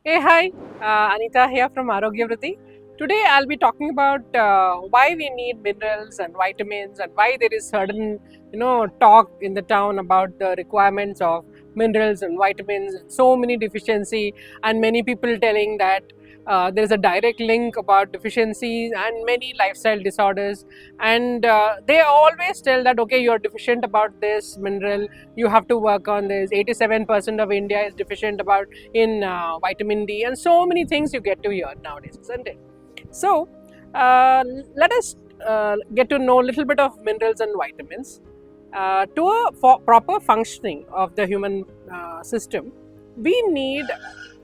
Hey, hi, Anita here from Arogya Vritti. Today I'll be talking about why we need minerals and vitamins and why there is certain, talk in the town about the requirements of minerals and vitamins. So many deficiency and many people telling that there is a direct link about deficiencies and many lifestyle disorders. And they always tell that okay, you're deficient about this mineral, you have to work on this. 87% of India is deficient about in vitamin D, and so many things you get to hear nowadays, isn't it? So, uh, let us get to know a little bit of minerals and vitamins. To a proper functioning of the human system, we need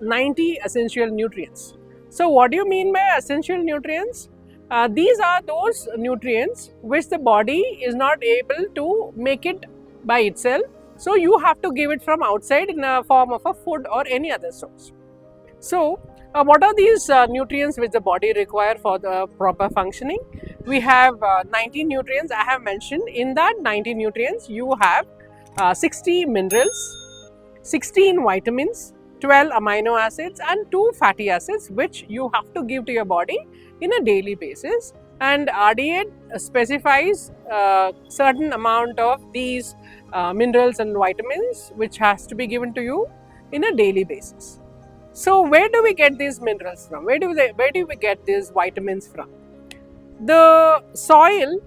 90 essential nutrients. So, what do you mean by essential nutrients? These are those nutrients which the body is not able to make it by itself. So, you have to give it from outside in a form of a food or any other source. So, what are these nutrients which the body require for the proper functioning? We have 90 nutrients I have mentioned. In that 90 nutrients, you have 60 minerals, 16 vitamins, 12 amino acids, and 2 fatty acids, which you have to give to your body in a daily basis. And RDA specifies a certain amount of these minerals and vitamins, which has to be given to you in a daily basis. So where do we get these minerals from? Where do we get these vitamins from? The soil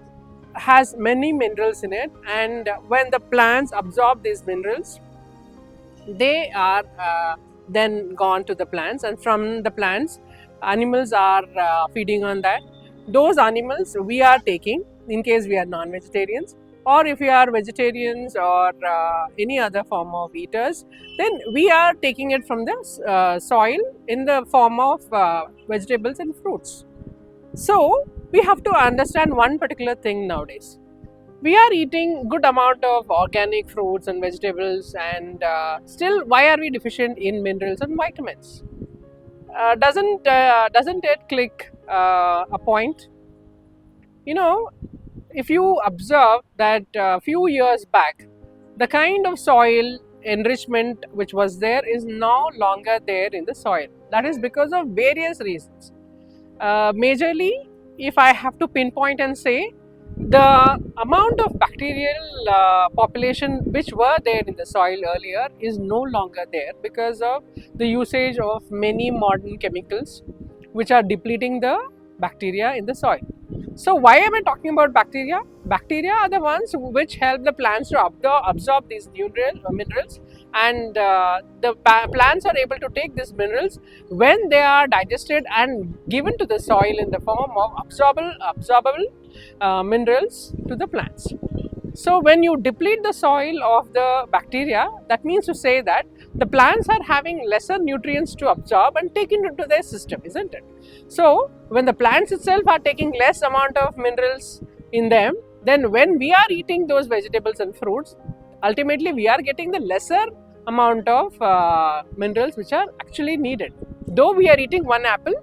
has many minerals in it, and when the plants absorb these minerals, they are then gone to the plants, and from the plants, animals are feeding on that. Those animals we are taking in case we are non-vegetarians, or if we are vegetarians or any other form of eaters, then we are taking it from the soil in the form of vegetables and fruits. So we have to understand one particular thing nowadays. We are eating good amount of organic fruits and vegetables, and still why are we deficient in minerals and vitamins? Doesn't it click a point? You know, if you observe that a few years back, the kind of soil enrichment which was there is no longer there in the soil. That is because of various reasons. Majorly, if I have to pinpoint and say, the amount of bacterial population which were there in the soil earlier is no longer there because of the usage of many modern chemicals which are depleting the bacteria in the soil. So why am I talking about bacteria? Bacteria are the ones which help the plants to absorb these minerals, and the plants are able to take these minerals when they are digested and given to the soil in the form of absorbable minerals to the plants. So when you deplete the soil of the bacteria, that means to say that the plants are having lesser nutrients to absorb and take into their system, isn't it? So when the plants itself are taking less amount of minerals in them, then when we are eating those vegetables and fruits, ultimately we are getting the lesser amount of minerals which are actually needed. Though we are eating one apple,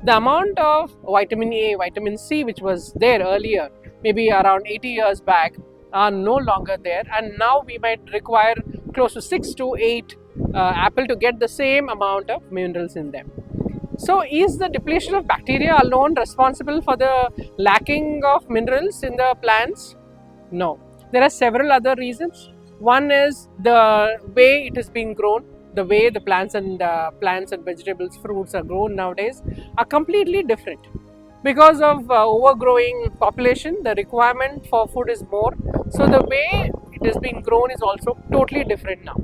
the amount of vitamin A, vitamin C which was there earlier, maybe around 80 years back, are no longer there, and now we might require close to 6 to 8 apple to get the same amount of minerals in them. So is the depletion of bacteria alone responsible for the lacking of minerals in the plants? No. There are several other reasons. One is the way it is being grown. The way the plants and vegetables, fruits are grown nowadays are completely different. Because of overgrowing population, the requirement for food is more. So the way it is being grown is also totally different now.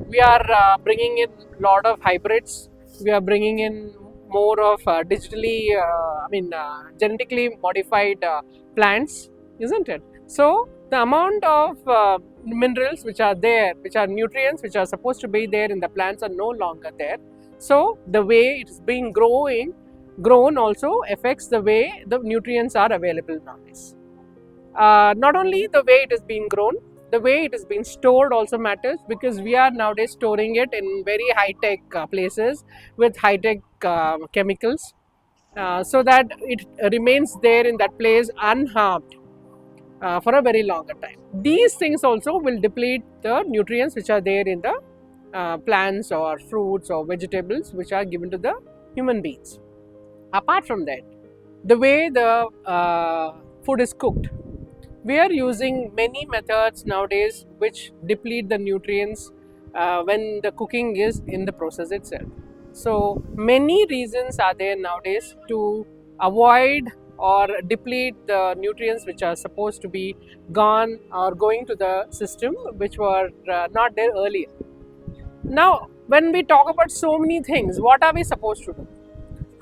We are bringing in a lot of hybrids. We are bringing in more of genetically modified plants, isn't it? So the amount of minerals which are there, which are nutrients which are supposed to be there in the plants, are no longer there. So the way it is being grown also affects the way the nutrients are available nowadays. Not only the way it is being grown, the way it is being stored also matters, because we are nowadays storing it in very high-tech places with high-tech chemicals, so that it remains there in that place unharmed for a very longer time. These things also will deplete the nutrients which are there in the plants or fruits or vegetables which are given to the human beings. Apart from that, the way the food is cooked, we are using many methods nowadays which deplete the nutrients when the cooking is in the process itself. So many reasons are there nowadays to avoid or deplete the nutrients which are supposed to be gone or going to the system, which were not there earlier. Now, when we talk about so many things, what are we supposed to do?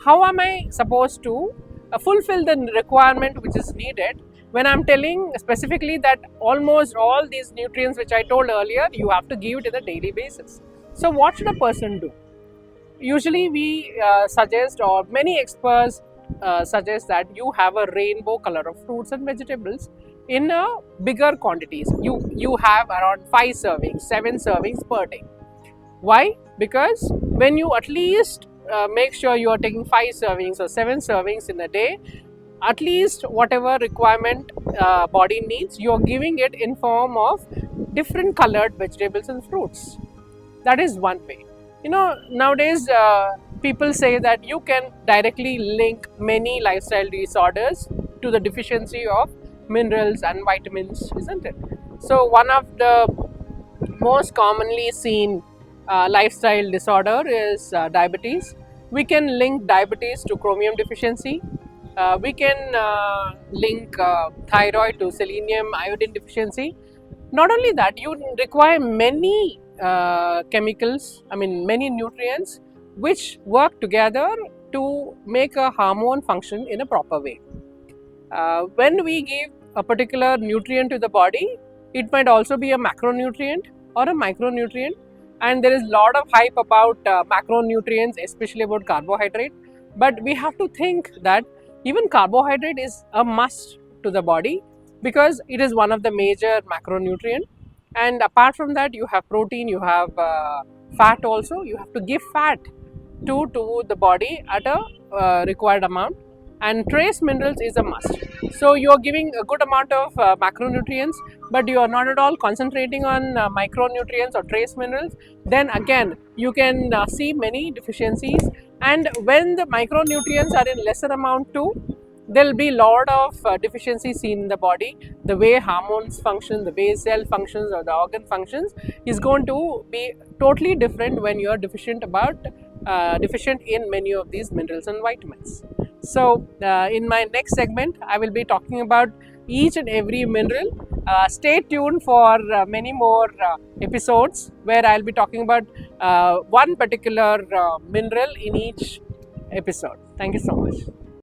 How am I supposed to fulfill the requirement which is needed when I'm telling specifically that almost all these nutrients which I told earlier, you have to give it on a daily basis? So, what should a person do? Usually, we suggest, or many experts suggest, that you have a rainbow color of fruits and vegetables in bigger quantities. You have around 5 servings, 7 servings per day. Why? Because when you at least make sure you are taking 5 servings or 7 servings in a day, at least whatever requirement body needs, you are giving it in form of different colored vegetables and fruits. That is one way. Nowadays people say that you can directly link many lifestyle disorders to the deficiency of minerals and vitamins, isn't it? So one of the most commonly seen lifestyle disorder is diabetes. We can link diabetes to chromium deficiency. We can link thyroid to selenium iodine deficiency. Not only that, you require many chemicals, many nutrients which work together to make a hormone function in a proper way. When we give a particular nutrient to the body, it might also be a macronutrient or a micronutrient, and there is a lot of hype about macronutrients, especially about carbohydrate. But we have to think that even carbohydrate is a must to the body because it is one of the major macronutrient. And apart from that, you have protein, you have fat also. You have to give fat to the body at a required amount, and trace minerals is a must. So you are giving a good amount of macronutrients, but you are not at all concentrating on micronutrients or trace minerals. Then again, you can see many deficiencies. And when the micronutrients are in lesser amount too, there will be a lot of deficiencies seen in the body. The way hormones function, the way cell functions or the organ functions is going to be totally different when you are deficient in many of these minerals and vitamins. So in my next segment, I will be talking about each and every mineral. Stay tuned for many more episodes where I'll be talking about one particular mineral in each episode. Thank you so much.